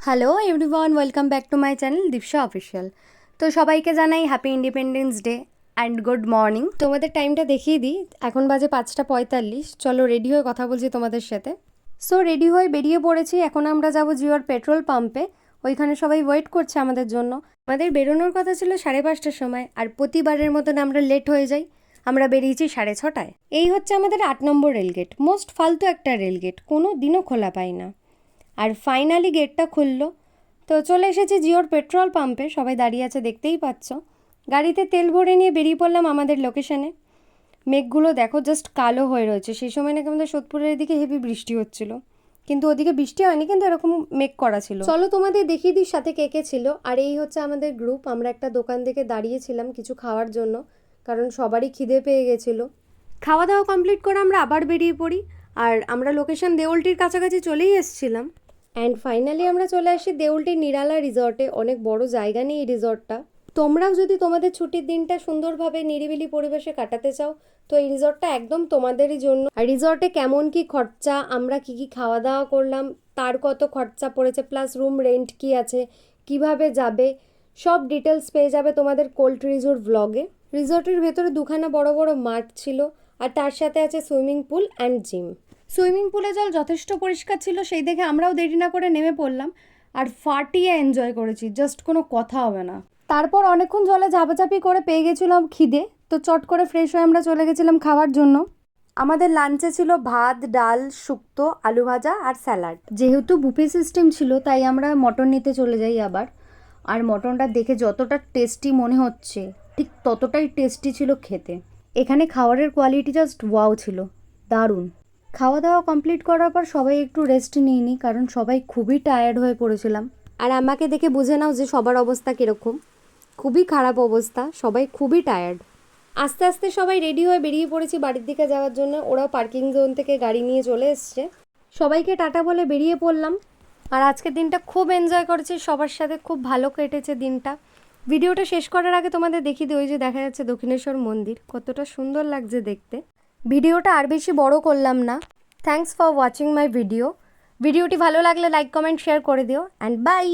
Hello everyone, welcome back to my channel Dipsha official. তো সবাইকে জানাই happy independence day and good morning. তোমাদের টাইমটা দেখিয়ে দিই, এখন বাজে 5:45। চলো রেডি হয়ে কথা বলছি তোমাদের সাথে। সো রেডি হয়ে বেরিয়ে পড়েছি, এখন আমরা যাব জিওর পেট্রোল পাম্পে। ওইখানে সবাই ওয়েট করছে আমাদের জন্য। আমাদের বেরোনোর কথা ছিল 5:30টার সময়, আর প্রতিবারের মতন আমরা লেট হয়ে যাই। আমরা বেরিয়েছি 6:30টায়। এই হচ্ছে আমাদের 8 নম্বর রেলগেট, মোস্ট ফালতু একটা রেলগেট, কোনো দিনও খোলা পাই না। আর ফাইনালি গেটটা খুললো, তো চলে এসেছি জিওর পেট্রোল পাম্পে। সবাই দাঁড়িয়ে আছে, দেখতেই পাচ্ছ। গাড়িতে তেল ভরে নিয়ে বেরিয়ে পড়লাম আমাদের লোকেশনে। মেঘগুলো দেখো, জাস্ট কালো হয়ে রয়েছে। সেই সময় নাকি আমাদের সোদপুরের এদিকে হেভি বৃষ্টি হচ্ছিল, কিন্তু ওদিকে বৃষ্টি হয়নি, কিন্তু এরকম মেঘ করা ছিল। চলো তোমাদের দেখিয়ে দিই সাথে কে কে ছিল। আর এই হচ্ছে আমাদের গ্রুপ। আমরা একটা দোকান থেকে দাঁড়িয়েছিলাম কিছু খাওয়ার জন্য, কারণ সবারই খিদে পেয়ে গেছিলো। খাওয়া দাওয়া কমপ্লিট করে আমরা আবার বেরিয়ে পড়ি। আর আমরা লোকেশন দেউলটির কাছাকাছি চলেই এসেছিলাম। অ্যান্ড ফাইনালি আমরা চলে আসি দেউলটির নিরালা রিসর্টে। অনেক বড় জায়গা নিয়ে এই রিসর্টটা। তোমরাও যদি তোমাদের ছুটির দিনটা সুন্দরভাবে নিরিবিলি পরিবেশে কাটাতে চাও, তো এই রিসর্টটা একদম তোমাদেরই জন্য। আর রিসর্টে কেমন কি খরচা, আমরা কি কি খাওয়া দাওয়া করলাম, তার কত খরচা পড়েছে, প্লাস রুম রেন্ট কি আছে, কিভাবে যাবে, সব ডিটেলস পেয়ে যাবে তোমাদের কোল্ড রিজোর্ট ব্লগে। রিসর্টের ভেতরে দুখানা বড় বড় মাঠ ছিল, আর তার সাথে আছে swimming pool and gym. Swimming পুলে জল যথেষ্ট পরিষ্কার ছিল, সেই দেখে আমরাও দেরি না করে নেমে পড়লাম আর ফাটিয়ে এনজয় করেছি, জাস্ট কোনো কথা হবে না। তারপর অনেকক্ষণ জলে ঝাপাঝাপি করে পেয়ে গেছিলাম খিদে, তো চট করে ফ্রেশ হয়ে আমরা চলে গেছিলাম খাওয়ার জন্য। আমাদের লাঞ্চে ছিল ভাত, ডাল, শুক্তো, আলু ভাজা আর স্যালাড। যেহেতু বুফে সিস্টেম ছিল, তাই আমরা মটন নিতে চলে যাই আবার। আর মটনটা দেখে যতটা টেস্টি মনে হচ্ছে, ঠিক ততটাই টেস্টি ছিল খেতে। এখানে খাবারের কোয়ালিটি জাস্ট ওয়াও ছিল, দারুণ। খাওয়া দাওয়া কমপ্লিট করার পর সবাই একটু রেস্ট নিই, কারণ সবাই খুবই টায়ার্ড হয়ে পড়েছিলাম। আর আমাকে দেখে বুঝে নাও যে সবার অবস্থা কীরকম। খুবই খারাপ অবস্থা, সবাই খুবই টায়ার্ড। আস্তে আস্তে সবাই রেডি হয়ে বেরিয়ে পড়েছি বাড়ির দিকে যাওয়ার জন্য। ওরাও পার্কিং জোন থেকে গাড়ি নিয়ে চলে এসছে। সবাইকে টাটা বলে বেরিয়ে পড়লাম। আর আজকের দিনটা খুব এনজয় করেছি সবার সাথে, খুব ভালো কেটেছে দিনটা। ভিডিওটা শেষ করার আগে তোমাদের দেখিয়ে দিই, ওই যে দেখা যাচ্ছে দক্ষিণেশ্বর মন্দির, কতটা সুন্দর লাগছে দেখতে। ভিডিওটা আর বেশি বড় করলাম না। থ্যাঙ্কস ফর ওয়াচিং মাই ভিডিওটি ভালো লাগলে লাইক, কমেন্ট, শেয়ার করে দিও, অ্যান্ড বাই।